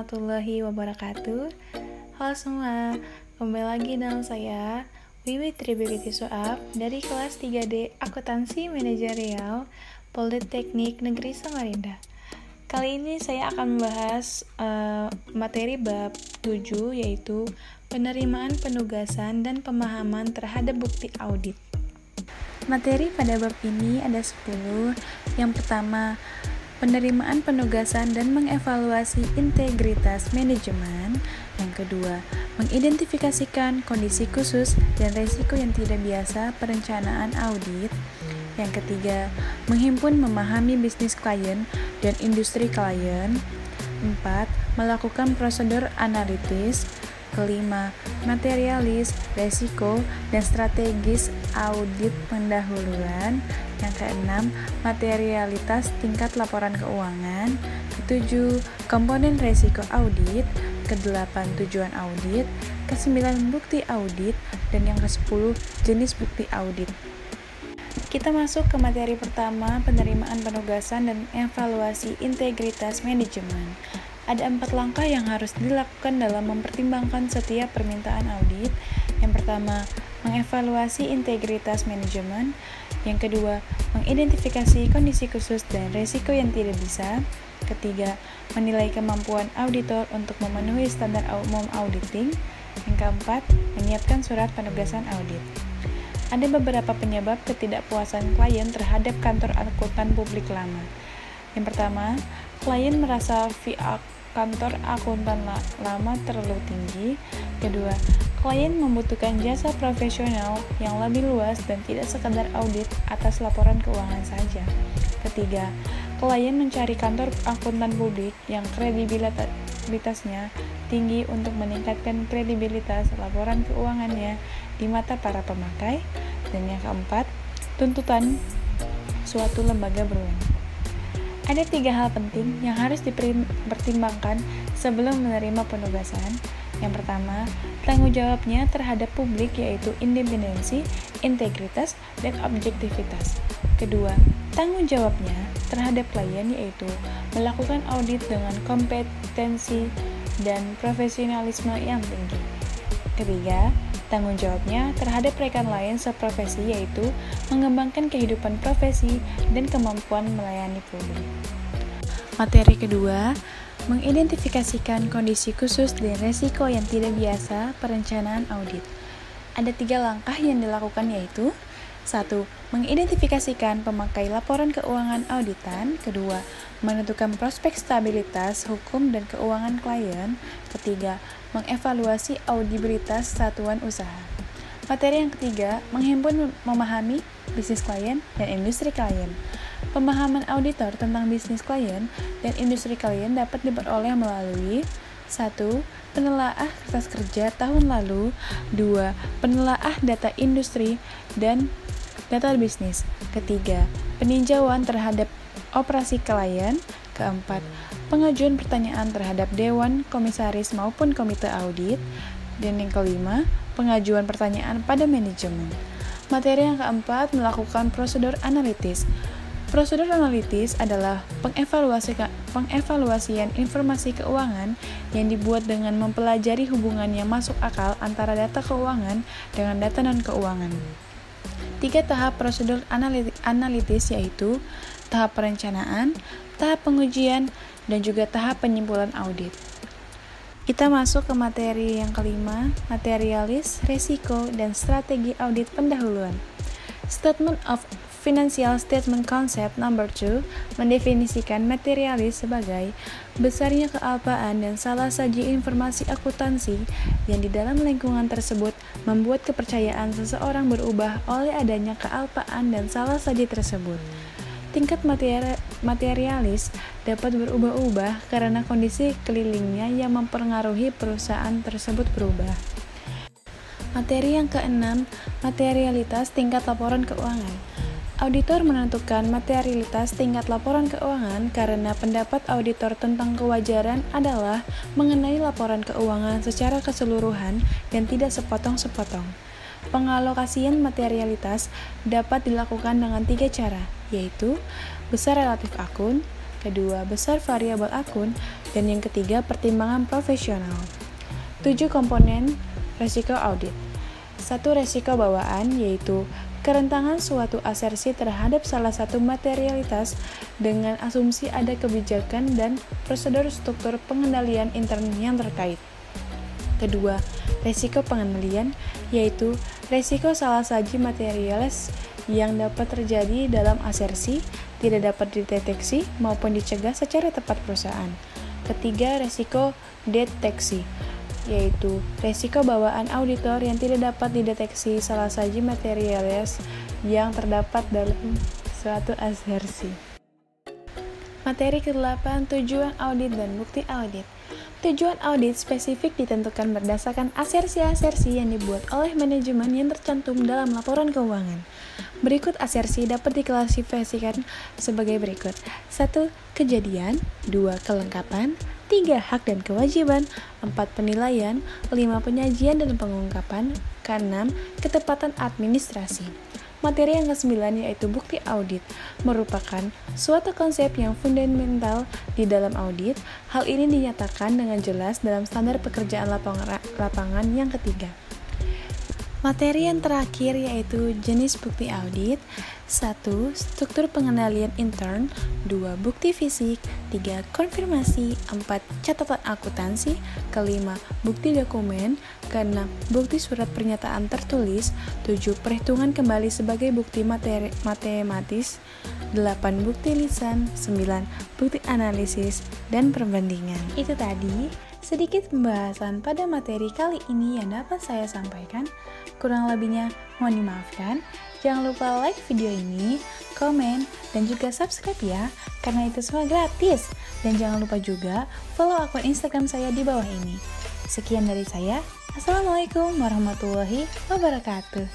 warahmatullahi wabarakatuh. Halo semua, kembali lagi dengan saya Wiwi Tribegiti Soab dari kelas 3D Akuntansi Manajerial Politeknik Negeri Samarinda. Kali ini saya akan membahas materi bab 7, yaitu penerimaan penugasan dan pemahaman terhadap bukti audit. Materi pada bab ini ada 10. Yang pertama, penerimaan penugasan dan mengevaluasi integritas manajemen. Yang kedua, mengidentifikasikan kondisi khusus dan risiko yang tidak biasa perencanaan audit. Yang ketiga, menghimpun memahami bisnis klien dan industri klien. 4. Melakukan prosedur analitis. Kelima, materialis, resiko, dan strategis audit pendahuluan. Yang keenam, materialitas tingkat laporan keuangan. Ketujuh, komponen resiko audit. Kedelapan, tujuan audit. Kesembilan, bukti audit. Dan yang kesepuluh, jenis bukti audit. Kita masuk ke materi pertama, penerimaan penugasan dan evaluasi integritas manajemen. Ada 4 langkah yang harus dilakukan dalam mempertimbangkan setiap permintaan audit. Yang pertama, mengevaluasi integritas manajemen. Yang kedua, mengidentifikasi kondisi khusus dan risiko yang tidak bisa. Ketiga, menilai kemampuan auditor untuk memenuhi standar umum auditing. Yang keempat, menyiapkan surat penugasan audit. Ada beberapa penyebab ketidakpuasan klien terhadap kantor akuntan publik lama. Yang pertama, klien merasa fee kantor akuntan lama terlalu tinggi. Kedua, klien membutuhkan jasa profesional yang lebih luas dan tidak sekadar audit atas laporan keuangan saja. Ketiga, klien mencari kantor akuntan publik yang kredibilitasnya tinggi untuk meningkatkan kredibilitas laporan keuangannya di mata para pemakai. Dan yang keempat, tuntutan suatu lembaga berwenang. Ada 3 hal penting yang harus dipertimbangkan sebelum menerima penugasan. Yang pertama, tanggung jawabnya terhadap publik, yaitu independensi, integritas, dan objektivitas. Kedua, tanggung jawabnya terhadap klien, yaitu melakukan audit dengan kompetensi dan profesionalisme yang tinggi. Ketiga, tanggung jawabnya terhadap rekan lain seprofesi, yaitu mengembangkan kehidupan profesi dan kemampuan melayani publik. Materi kedua, mengidentifikasikan kondisi khusus dan risiko yang tidak biasa perencanaan audit. Ada 3 langkah yang dilakukan, yaitu 1. Mengidentifikasikan pemakai laporan keuangan auditan. Kedua, menentukan prospek stabilitas hukum dan keuangan klien. Ketiga, mengevaluasi audibilitas satuan usaha. Materi yang ketiga, menghimpun memahami bisnis klien dan industri klien. Pemahaman auditor tentang bisnis klien dan industri klien dapat diperoleh melalui 1. Penelaah kertas kerja tahun lalu. 2. Penelaah data industri dan data bisnis. Ketiga, peninjauan terhadap operasi klien. Keempat, pengajuan pertanyaan terhadap dewan komisaris maupun komite audit. Dan yang kelima, pengajuan pertanyaan pada manajemen. Materi yang keempat, melakukan prosedur analitis. Prosedur analitis adalah pengevaluasian informasi keuangan yang dibuat dengan mempelajari hubungan yang masuk akal antara data keuangan dengan data non-keuangan. 3 tahap prosedur analitis, yaitu tahap perencanaan, tahap pengujian, dan juga tahap penyimpulan audit. Kita masuk ke materi yang kelima, materialis, resiko, dan strategi audit pendahuluan. Statement of Financial Statement Concept Number 2 mendefinisikan materialis sebagai besarnya kealpaan dan salah saji informasi akuntansi yang di dalam lingkungan tersebut membuat kepercayaan seseorang berubah oleh adanya kealpaan dan salah saji tersebut. Tingkat materialis dapat berubah-ubah karena kondisi kelilingnya yang mempengaruhi perusahaan tersebut berubah. Materi yang keenam, materialitas tingkat laporan keuangan. Auditor menentukan materialitas tingkat laporan keuangan karena pendapat auditor tentang kewajaran adalah mengenai laporan keuangan secara keseluruhan dan tidak sepotong-sepotong. Pengalokasian materialitas dapat dilakukan dengan 3 cara, yaitu besar relatif akun, kedua besar variabel akun, Dan yang ketiga, pertimbangan profesional. 7 komponen resiko audit. 1. Resiko bawaan, yaitu kerentanan suatu asersi terhadap salah satu materialitas dengan asumsi ada kebijakan dan prosedur struktur pengendalian intern yang terkait. Kedua, resiko pengendalian, yaitu resiko salah saji materialis yang dapat terjadi dalam asersi, tidak dapat dideteksi maupun dicegah secara tepat perusahaan. Ketiga, resiko deteksi, yaitu resiko bawaan auditor yang tidak dapat dideteksi salah saji materialis yang terdapat dalam suatu asersi. Materi ke-8, tujuan audit dan bukti audit. Tujuan audit spesifik ditentukan berdasarkan asersi-asersi yang dibuat oleh manajemen yang tercantum dalam laporan keuangan. Berikut asersi dapat diklasifikasikan sebagai berikut. 1. Kejadian. 2. Kelengkapan. 3. Hak dan kewajiban. 4. Penilaian. 5. Penyajian dan pengungkapan. Ke-6. Ketepatan administrasi. Materi yang ke-9 yaitu bukti audit, merupakan suatu konsep yang fundamental di dalam audit. Hal ini dinyatakan dengan jelas dalam standar pekerjaan lapangan yang ketiga. Materi yang terakhir yaitu jenis bukti audit. 1. Struktur pengendalian intern. 2. Bukti fisik. 3. Konfirmasi. 4. Catatan akuntansi. Kelima, bukti dokumen. Keenam, bukti surat pernyataan tertulis. 7. Perhitungan kembali sebagai bukti matematis. 8. Bukti lisan. 9. Bukti analisis dan perbandingan. Itu tadi sedikit pembahasan pada materi kali ini yang dapat saya sampaikan. Kurang lebihnya mohon dimaafkan. Jangan lupa like video ini, komen, dan juga subscribe ya, karena itu semua gratis. Dan jangan lupa juga follow akun Instagram saya di bawah ini. Sekian dari saya. Assalamualaikum warahmatullahi wabarakatuh.